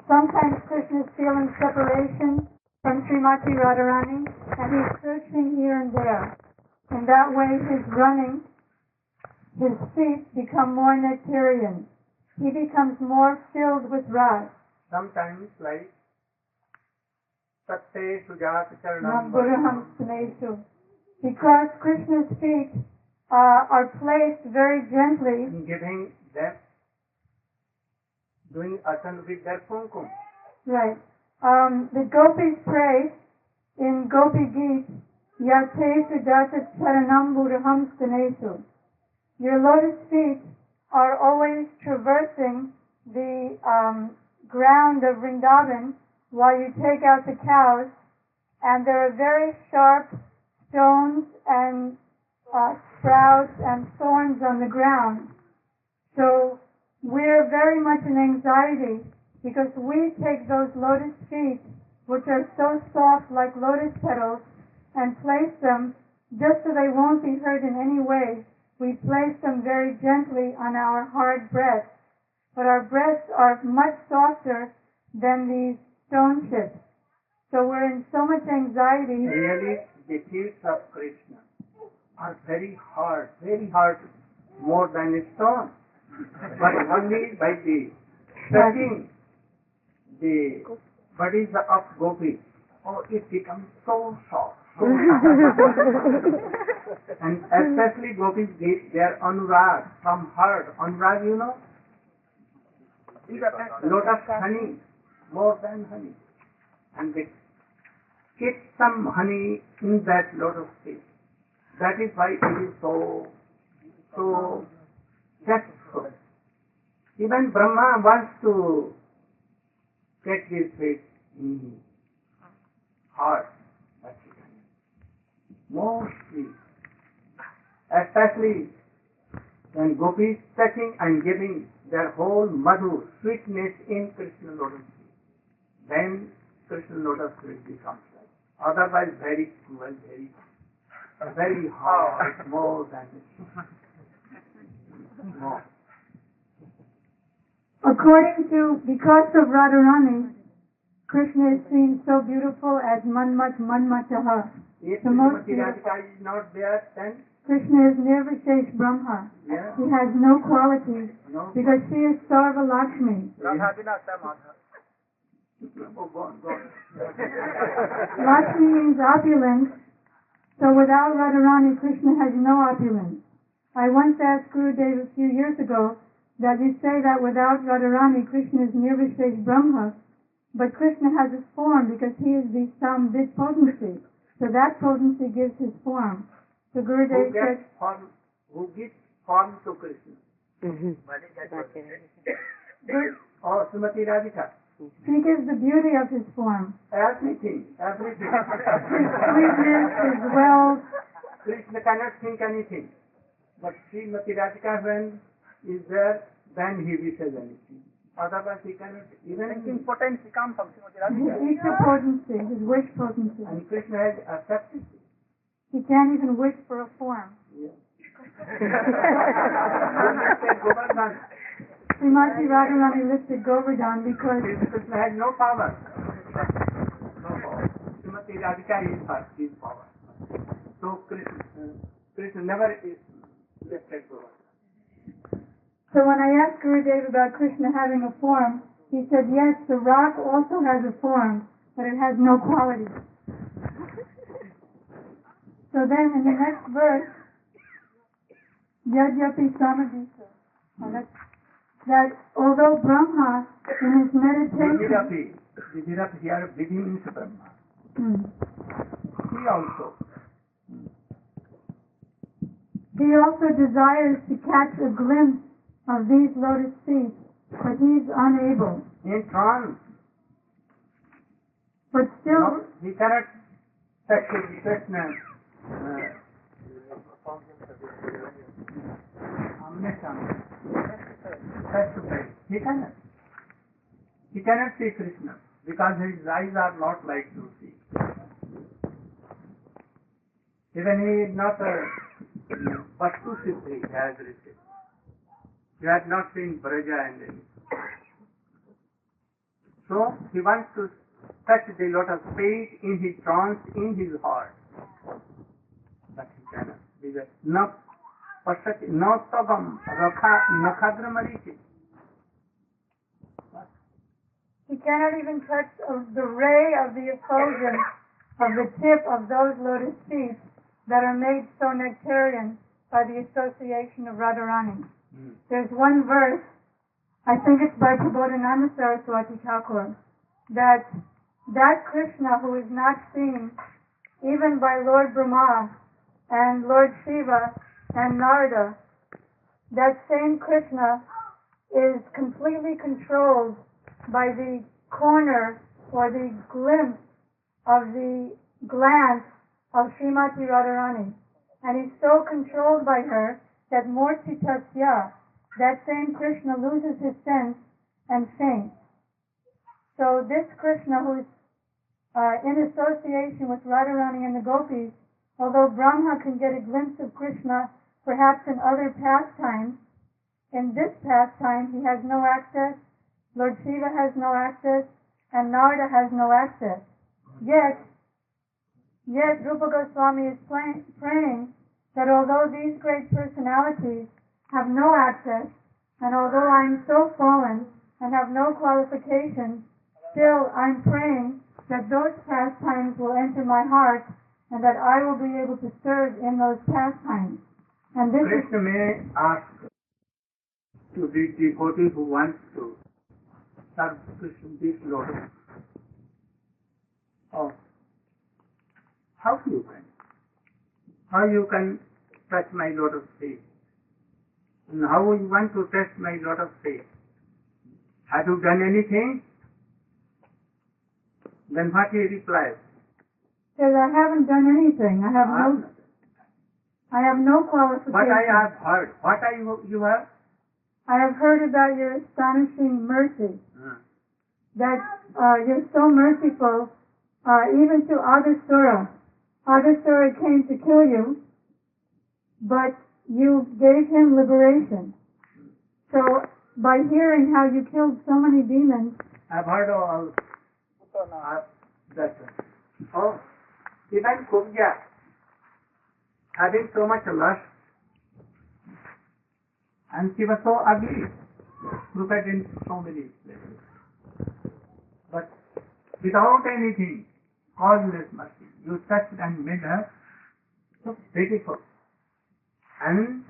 Sometimes Krishna is feeling separation from Srimati Radharani, and he's searching here and there. In that way, his feet become more nectarian. He becomes more filled with ras. Sometimes like Satte Sujata Charanam Buraham Snesu. Because Krishna's feet are placed very gently, giving them, doing asana with their kumkum. Right. The gopis pray in Gopi Geet, Yate Sujata Charanam Buraham Snesu. Your lotus feet are always traversing the ground of Vrindavan while you take out the cows, and there are very sharp stones and sprouts and thorns on the ground. So we're very much in anxiety because we take those lotus feet, which are so soft like lotus petals, and place them, just so they won't be hurt in any way, we place them very gently on our hard breasts. But our breasts are much softer than these stone chips. So we're in so much anxiety. Really, the feet of Krishna are very hard, more than a stone. But only by the touching the bodies of gopis, it becomes so soft. And especially gopis get their anurag from heart. Anurag, you know? Lotus honey, more than honey. And they keep some honey in that lotus seed. That is why it is so successful. Even Brahma wants to get his faith in his heart. Mostly, especially when gopis touching and giving their whole madhu, sweetness in Krishna lotus feet, then Krishna lotus feet becomes like. Otherwise, very cruel, very hard, more than more. Because of Radharani, Krishna is seen so beautiful as Manmat Manmataha. If Srimati Radhika is not there, then Krishna is Nirvishesh Brahma. Yeah. He has no qualities because she is Sarva Lakshmi. Lakshmi means opulence, so without Radharani, Krishna has no opulence. I once asked Gurudev a few years ago that you say that without Radharani, Krishna is Nirvishesh Brahma, but Krishna has a form because he is the Samvit potency. So that potency gives his form. So Gurudev said, who gives form to Krishna? Or Srimati Radhika. She gives the beauty of his form. Everything. His sweetness, his wealth. Krishna cannot think anything. But Srimati Radhika, when is there, then he wishes anything. Otherwise he cannot even... Thinking potency comes from Srimati Radhika. His Isha potency, his wish potency. And Krishna has accepted it. He can't even wish for a form. Yeah. Srimati Radharani listed Govardhan because Krishna had no power. Srimati Radhika is his power. So Krishna never listed Govardhan. So when I asked Gurudev about Krishna having a form, he said, yes, the rock also has a form, but it has no quality. So then in the next verse, Yajyapi Samadhisa, that although Brahma in his meditation... Vijirapi here begins Brahma. He also desires to catch a glimpse of these lotus feet, but he is unable. In trance. But still... No, he cannot touch Krishna. He cannot see Krishna because his eyes are not like to see. Even he is not a Vastu Siddhi has received. He has not seen Braja and anything. So So he wants to touch the lotus feet in his trance, in his heart. But he cannot. Because no pasati, no tabam, nakhadramarichi. He cannot even touch the ray of the effulgence of the tip of those lotus feet that are made so nectarian by the association of Radharani. There's one verse, I think it's by Prabodhananda Saraswati Thakur, that Krishna who is not seen even by Lord Brahma and Lord Shiva and Narada, that same Krishna is completely controlled by the corner or the glimpse of the glance of Srimati Radharani. And he's so controlled by her that Murti Tasya, that same Krishna, loses his sense and faints. So this Krishna who's in association with Radharani and the gopis, although Brahma can get a glimpse of Krishna perhaps in other pastimes, in this pastime he has no access, Lord Shiva has no access, and Narada has no access. Yet Rupa Goswami is praying that although these great personalities have no access, and although I am so fallen and have no qualifications, still I'm praying that those pastimes will enter my heart and that I will be able to serve in those pastimes. And this Krishna may ask to the devotee who wants to serve Krishna this lotus. Oh, how you can touch my lotus feet? And how you want to touch my lotus feet? Have you done anything? Then what he replies? Says, I haven't done anything. I have no qualifications. But I have heard. What you have? I have heard about your astonishing mercy. That you're so merciful, even to Adasura. Adasura came to kill you, but you gave him liberation. So, by hearing how you killed so many demons, I've heard all that. Oh, even Kubja, having so much lust, and she was so ugly, looked at in so many places. But without anything, causeless mercy, you touched and made her so beautiful. And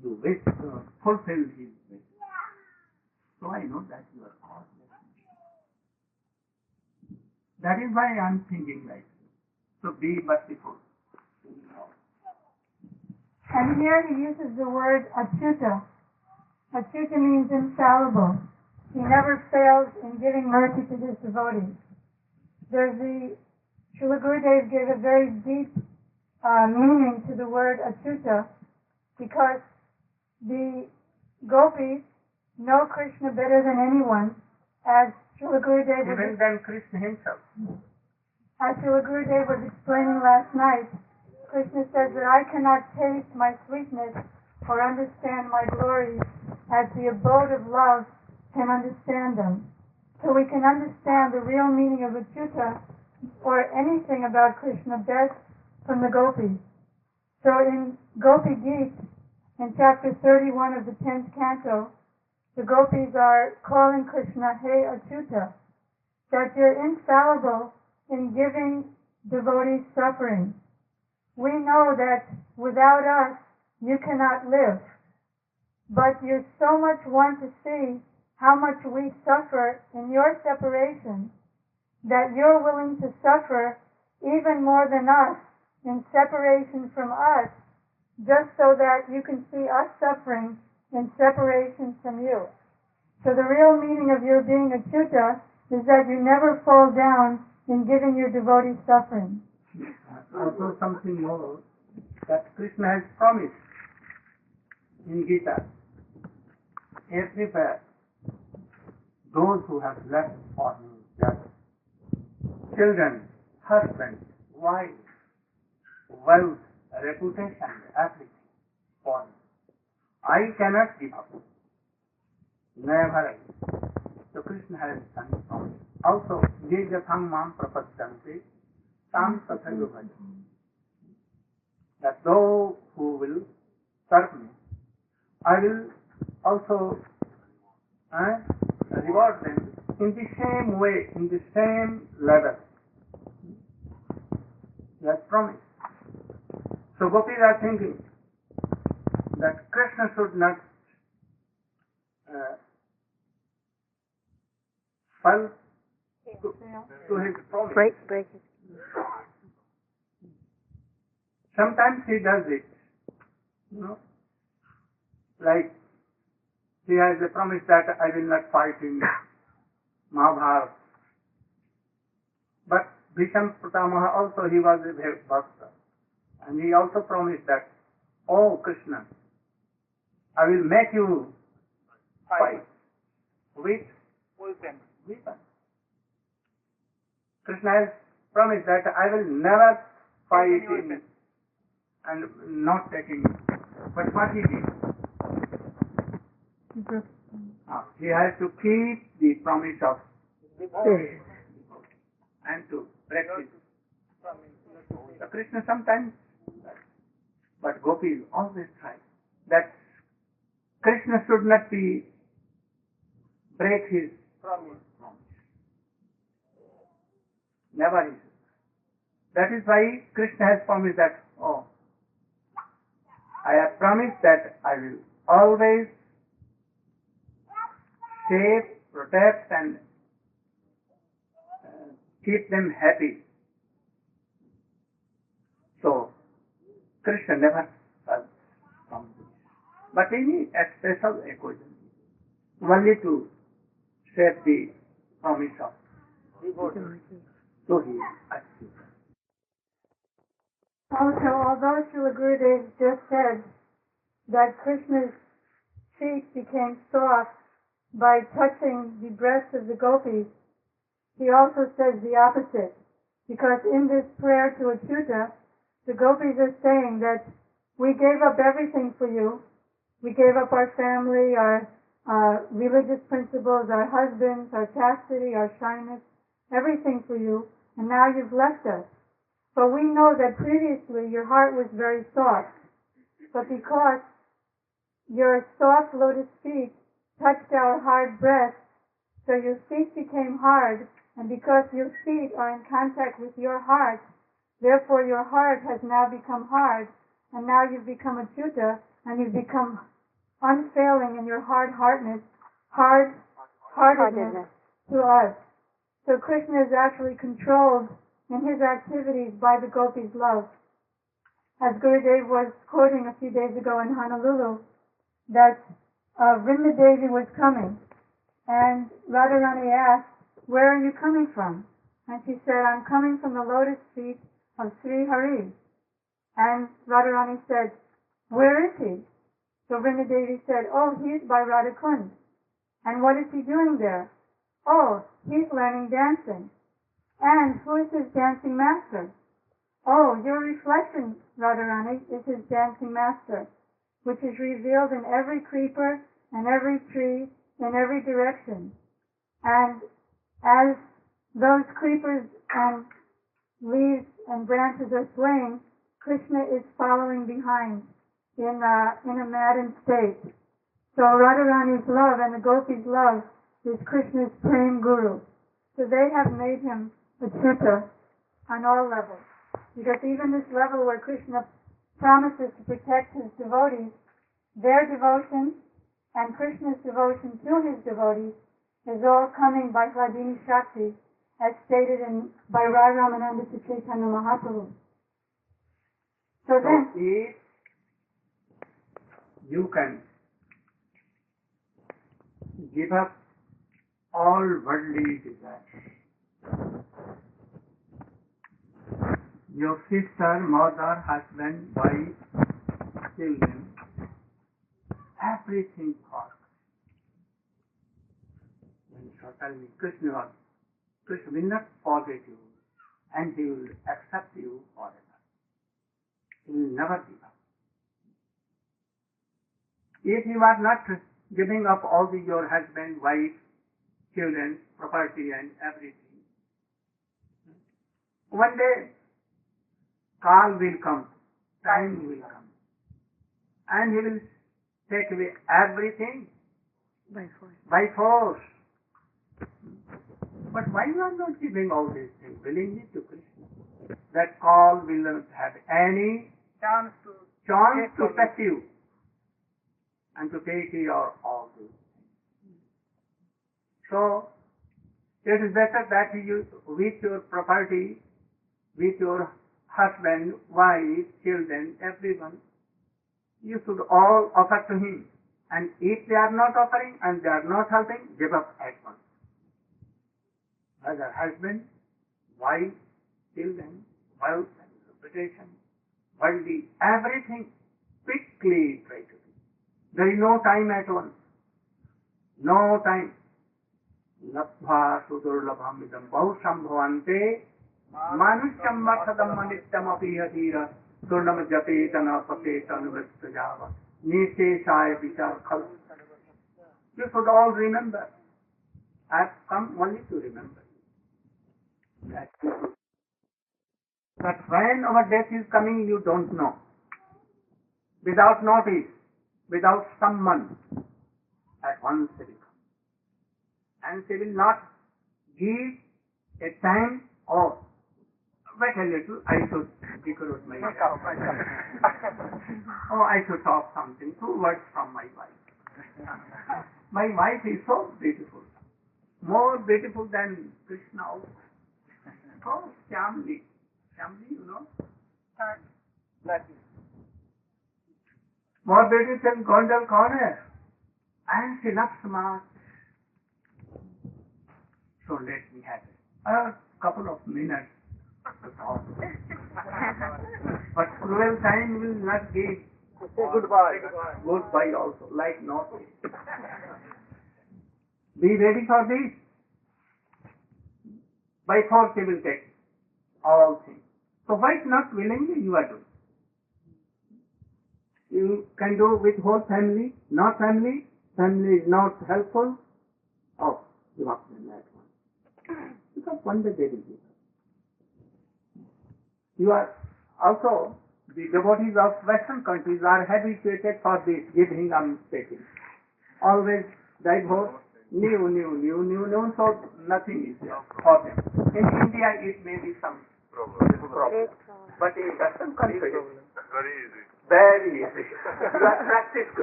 you wish to fulfill his wish. So I know that you are causeless. That is why I am thinking like this. So be merciful. and here he uses the word achyuta. Achyuta means infallible. He never fails in giving mercy to his devotees. Srila Gurudev gave a very deep meaning to the word achyuta, because the gopis know Krishna better than anyone, as Srila Gurudev even than Krishna himself. As Srila Gurudev was explaining last night, Krishna says that I cannot taste my sweetness or understand my glories as the abode of love can understand them. So we can understand the real meaning of achyuta or anything about Krishna best from the gopis. So in Gopi Geet, in chapter 31 of the 10th canto, the gopis are calling Krishna, Hey Achyuta, that you're infallible in giving devotees suffering. We know that without us, you cannot live. But you so much want to see how much we suffer in your separation, that you're willing to suffer even more than us in separation from us, just so that you can see us suffering in separation from you. So the real meaning of your being achyuta is that you never fall down in giving your devotees suffering. Also something more that Krishna has promised in Gita. Everywhere, those who have left for me, just children, husbands, wives, wealth, reputation, everything for me. I cannot give up. Never. So Krishna has done promise. also, ye jatham mam prapadyante tam tathaiva bhaja. That those who will serve me, I will also reward them in the same way, in the same level. He has promised. So gopis are thinking that Krishna should not fall to his promise. Break it. Sometimes he does it, like he has a promise that I will not fight in Mahabharata. But Bhisham Pitamaha also, he was a Bhakta. And he also promised that, oh Krishna, I will make you fight with weapons. Krishna has promised that I will never fight in and not taking. But what he did? He has to keep the promise of and to practice. So Krishna sometimes, but gopis always try that Krishna should not break his promise. Never is. That is why Krishna has promised that, oh, I have promised that I will always save, protect and keep them happy. So, Krishna never felt from this. But any special occasion, only to save the promise of devotee. So he achieved. Also, although Srila Gurudev just said that Krishna's feet became soft by touching the breasts of the gopis, he also says the opposite. Because in this prayer to Achyuta, the gopis are saying that we gave up everything for you. We gave up our family, our religious principles, our husbands, our chastity, our shyness, everything for you, and now you've left us. But we know that previously your heart was very soft. But because your soft lotus feet touched our hard breasts, so your feet became hard, and because your feet are in contact with your heart, therefore your heart has now become hard, and now you've become Achyuta, and you've become unfailing in your hard-heartedness to us. So Krishna is actually controlled in his activities by the gopis' love. As Gurudev was quoting a few days ago in Honolulu, that Vrinda Devi was coming, and Radharani asked, where are you coming from? And she said, I'm coming from the lotus feet of Sri Hari. And Radharani said, where is he? So Vrinda Devi said, oh, he's by Radhakund. And what is he doing there? Oh, he's learning dancing. And who is his dancing master? Oh, your reflection, Radharani, is his dancing master, which is revealed in every creeper and every tree in every direction. And as those creepers and leaves and branches are swaying, Krishna is following behind in a maddened state. So Radharani's love and the gopis' love is Krishna's prem guru. So they have made him Achyuta on all levels. Because even this level where Krishna promises to protect his devotees, their devotion and Krishna's devotion to his devotees is all coming by Hladini Shakti, as stated by Rai Ramananda to Chaitanya Mahaprabhu. So then, if you can give up all worldly desires, your sister, mother, husband, wife, children, everything for then certainly Krishna will not forget you, and he will accept you forever. He will never give up. If you are not giving up all your husband, wife, children, property and everything. One day, Kal will come, time will come, and he will take away everything by force. But why you are not giving all these things willingly to Krishna? That Kal will not have any chance to touch you and to take your all these things. So, it is better that you, with your property, with your husband, wife, children, everyone, you should all offer to him. And if they are not offering and they are not helping, give up at once. Whether husband, wife, children, wealth and reputation, worldly, everything, quickly try to do. There is no time at once. No time. Labha sudurlabham idam bahusam bhavante manusyam marthadam manityam apiyatira surnam japetana papetana vristajava nisheshaya vichar khal. You should all remember. I have come only to remember that when our death is coming, you don't know. Without notice, without someone, at once they will come. And they will not give a time or wait a little, I should decorate my oh, I should talk something, 2 words from my wife. My wife is so beautiful, more beautiful than Krishna also. Oh, Shyamli. Shyamli, you know? More beautiful than Gondal Corner. And she loves smart. So let me have a couple of minutes to talk. But cruel time will not give. Goodbye. Goodbye also, like not. Be ready for this. By force he will take all things. So why not willingly you are doing? You can do with whole family, not family. Family is not helpful. Oh, give up them that one. Because one day they will give up. You are also, the devotees of Western countries are habituated for this giving and taking. Always divorce, new, so nothing is there for them. In India it may be some problem. But in Western countries, very easy. Very easy. You are practiced.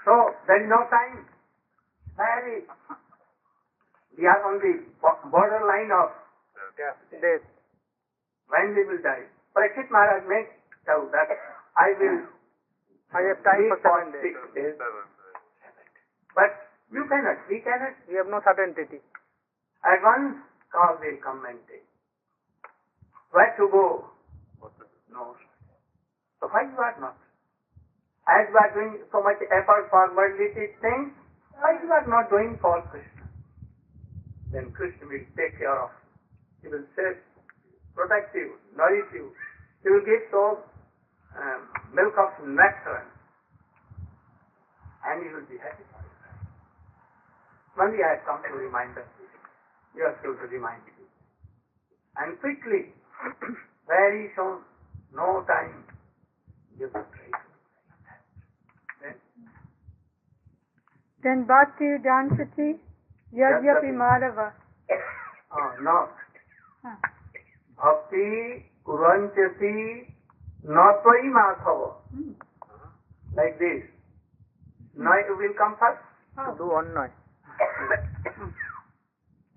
So there is no time. We are on the borderline of death. When we will die. Parikshit Maharaj may tell that I have time for 7 days. 6 days. But you cannot, we cannot. We have no certainty. At once, call will come and take. Where to go? No. So why you are not? As you are doing so much effort for worldly things, why you are not doing for Krishna? Then Krishna will take care of you. He will save, protect you, nourish you. He will give so milk of nectar, and you will be happy. Only I have come to remind us. You have to remind you. And quickly, very soon, no time, you will pray. Then Bhakti Dansati Yadyapi Madhava. No. Bhakti Kuranchati Natvai Madhava. Like this. Now you will come first. To do one night.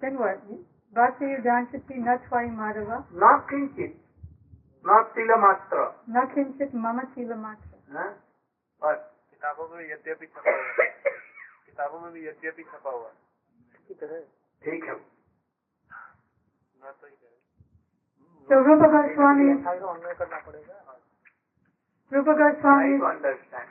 Then what? Bhakti Dansati Natvai Madhava. Not kinchit. Not tila matra. Not kinchit mama tila matra. What? किताबों में यद्यपि छपा हुआ है. किताबों में भी यद्यपि छपा हुआ है. ठीक है. ना तो ही है. So Rupa Goswami, Rupa Goswami, I understand.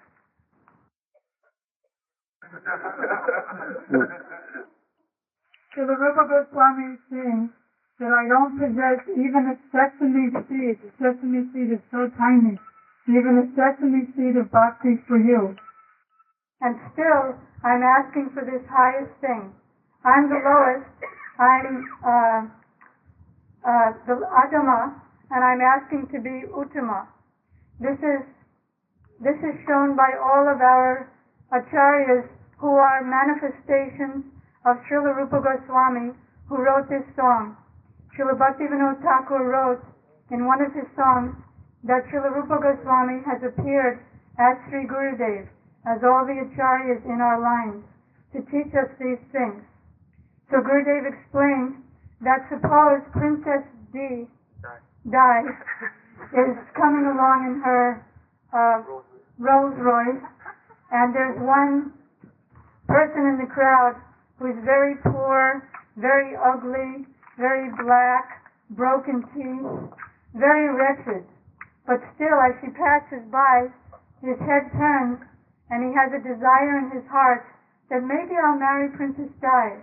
So the Rupa Goswami is saying that I don't possess even a sesame seed. The sesame seed is so tiny. even a sesame seed of bhakti for you. And still, I'm asking for this highest thing. I'm the lowest. I'm the Adama, and I'm asking to be Uttama. This is shown by all of our acharyas who are manifestations of Srila Rupa Goswami, who wrote this song. Srila Bhaktivinoda Thakur wrote in one of his songs that Srila Rupa Goswami has appeared as Sri Gurudev, as all the acharyas in our lines, to teach us these things. So Gurudev explained that suppose Princess Di is coming along in her Rolls Royce, and there's one person in the crowd who is very poor, very ugly, very black, broken teeth, very wretched. But still, as she passes by, his head turns, and he has a desire in his heart that maybe I'll marry Princess Di.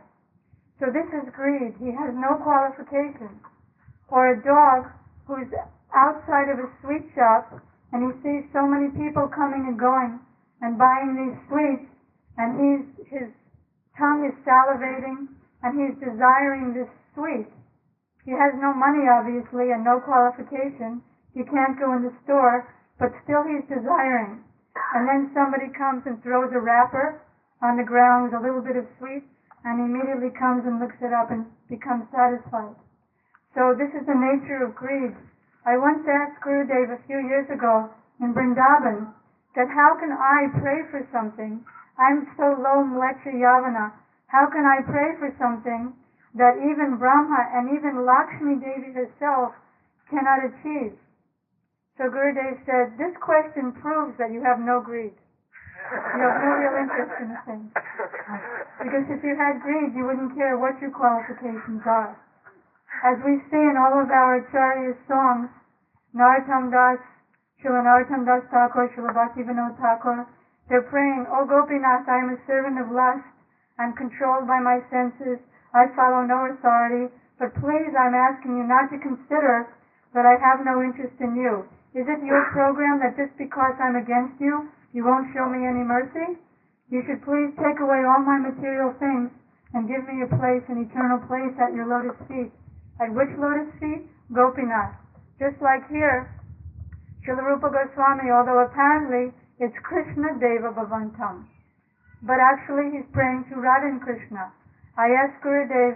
So this is greed. He has no qualifications. Or a dog who's outside of a sweet shop, and he sees so many people coming and going and buying these sweets, and his tongue is salivating, and he's desiring this sweet. He has no money, obviously, and no qualification. He can't go in the store, but still he's desiring. And then somebody comes and throws a wrapper on the ground with a little bit of sweet, and he immediately comes and looks it up and becomes satisfied. So this is the nature of greed. I once asked Gurudev a few years ago in Vrindavan that how can I pray for something? I'm so low mlecha yavana. How can I pray for something that even Brahma and even Lakshmi Devi herself cannot achieve? So Gurudev said, this question proves that you have no greed. You have no real interest in the thing. Because if you had greed, you wouldn't care what your qualifications are. As we see in all of our Acharya's songs, Narottam Das, Srila Narottam Das Thakur, Srila Bhaktivinoda Thakur, they're praying, O Gopinath, I am a servant of lust. I'm controlled by my senses. I follow no authority. But please, I'm asking you not to consider that I have no interest in you. Is it your program that just because I'm against you, you won't show me any mercy? You should please take away all my material things and give me a place, an eternal place at your lotus feet. At which lotus feet? Gopinath. Just like here, Srila Rupa Goswami, although apparently it's Krsna Deva Bhavantam, but actually he's praying to Radha and Krishna. I asked Gurudev,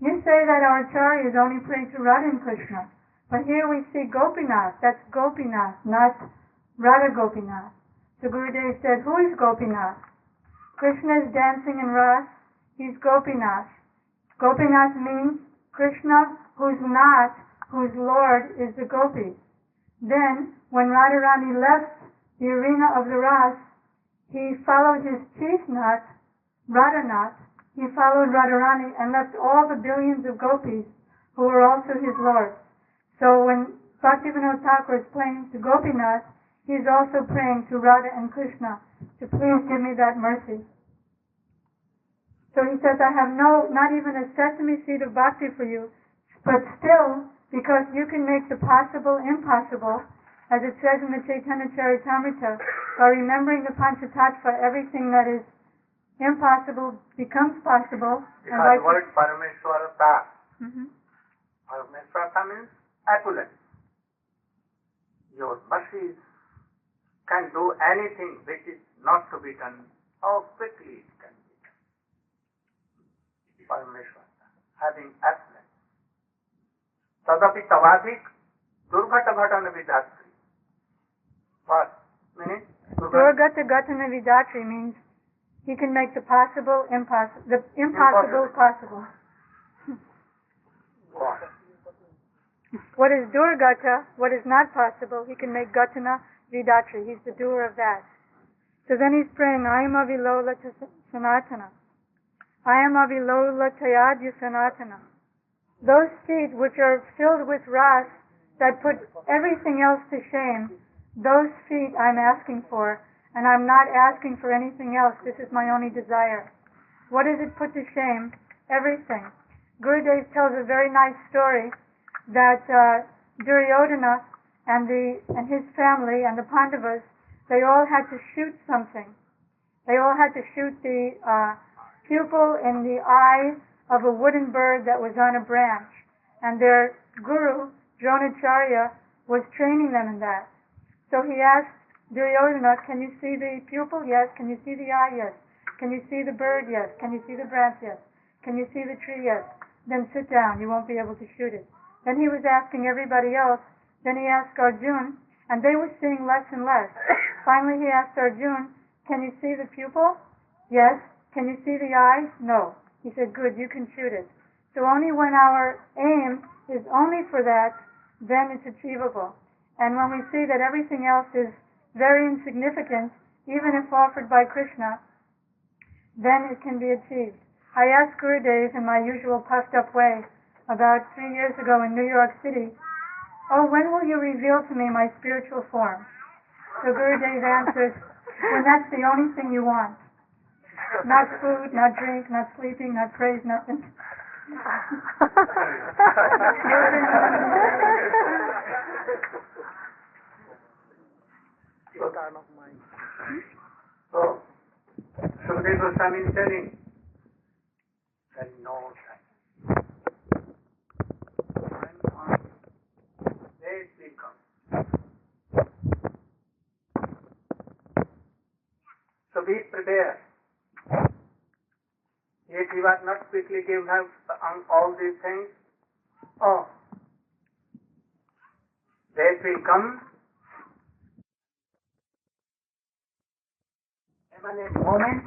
you say that our acharyas only pray to Radha and Krishna, but here we see Gopinath. That's Gopinath, not Radha Gopinath. So Gurudev said, who is Gopinath? Krishna is dancing in Ras. He's Gopinath. Gopinath means Krishna whose Lord is the gopis. Then, when Radharani left the arena of the Ras, he followed his chief Nath, Radhanath. He followed Radharani and left all the billions of gopis who were also his lords. So when Bhaktivinoda Thakur is praying to Gopinath, he's also praying to Radha and Krishna to please give me that mercy. So he says, I have not even a sesame seed of bhakti for you, but still, because you can make the possible impossible, as it says in the Chaitanya Charitamrita, by remembering the Panchatattva, everything that is impossible becomes possible. And by the word Parameshwarata. Parameshwarata means opulence. Your mercy can do anything which is not to be done. How quickly it can be done. Parameshwarata, having opulence. Tadapi tavadik durghata ghatana vidatri. What meaning? Durghata ghatana vidatri means he can make the possible impossible, the impossible possible. What is durgata, what is not possible, he can make gatana vidatri. He's the doer of that. So then he's praying, I am avilola sanatana. I am avilola tayadya sanatana. Those feet which are filled with ras that put everything else to shame, those feet I'm asking for. And I'm not asking for anything else. This is my only desire. What does it put to shame? Everything. Gurudev tells a very nice story that Duryodhana and his family and the Pandavas, they all had to shoot something. They all had to shoot the pupil in the eye of a wooden bird that was on a branch. And their guru, Dronacharya, was training them in that. So he asked Duryodhana, can you see the pupil? Yes. Can you see the eye? Yes. Can you see the bird? Yes. Can you see the branch? Yes. Can you see the tree? Yes. Then sit down. You won't be able to shoot it. Then he was asking everybody else. Then he asked Arjuna, and they were seeing less and less. Finally he asked Arjuna, can you see the pupil? Yes. Can you see the eye? No. He said, good, you can shoot it. So only when our aim is only for that, then it's achievable. And when we see that everything else is very insignificant, even if offered by Krishna, then it can be achieved. I asked Gurudev in my usual puffed up way about 3 years ago in New York City, oh, when will you reveal to me my spiritual form? So Gurudev answered, when that's the only thing you want. Not food, not drink, not sleeping, not praise, nothing. Turn of mind. So, Sukadeva Goswami is telling, there is no time. Time on days will come. So be prepared. If you are not quickly given up on all these things, days will come. Even a moment